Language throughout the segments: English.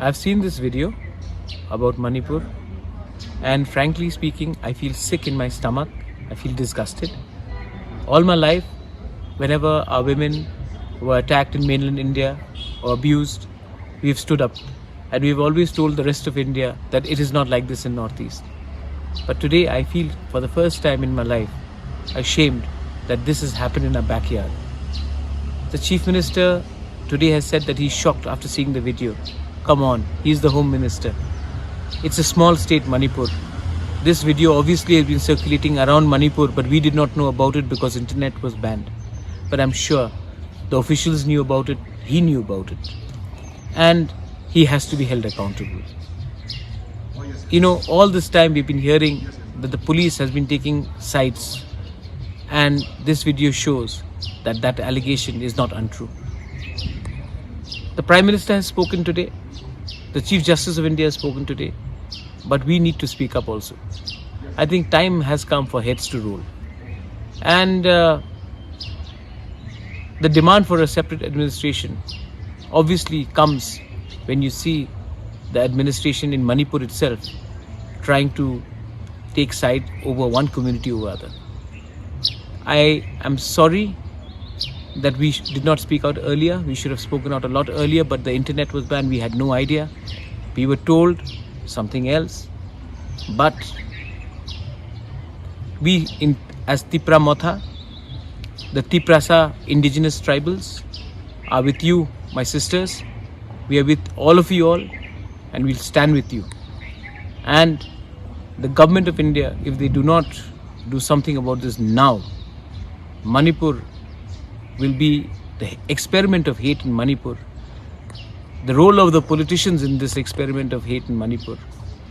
I've seen this video about Manipur, and frankly speaking, I feel sick in my stomach. I feel disgusted. All my life, whenever our women were attacked in mainland India or abused, we've stood up, and we've always told the rest of India that it is not like this in Northeast. But today I feel for the first time in my life ashamed that this has happened in our backyard. The Chief Minister today has said that he's shocked after seeing the video. Come on, he's the Home Minister. It's a small state, Manipur. This video obviously has been circulating around Manipur, but we did not know about it because internet was banned. But I'm sure the officials knew about it, he knew about it. And he has to be held accountable. You know, all this time we've been hearing that the police has been taking sides, and this video shows that that allegation is not untrue. The Prime Minister has spoken today, the Chief Justice of India has spoken today, but we need to speak up also. I think time has come for heads to roll. And the demand for a separate administration obviously comes when you see the administration in Manipur itself trying to take side over one community over other. I am sorry that we did not speak out earlier. We should have spoken out a lot earlier, but the internet was banned. We had no idea. We were told something else. But we, as Tipra Motha, the Tiprasa indigenous tribals, are with you, my sisters. We are with all of you all, and we'll stand with you. And the government of India, if they do not do something about this now, Manipur will be the experiment of hate in Manipur. The role of the politicians in this experiment of hate in Manipur,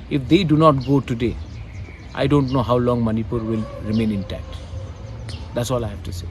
if they do not go today, I don't know how long Manipur will remain intact. That's all I have to say.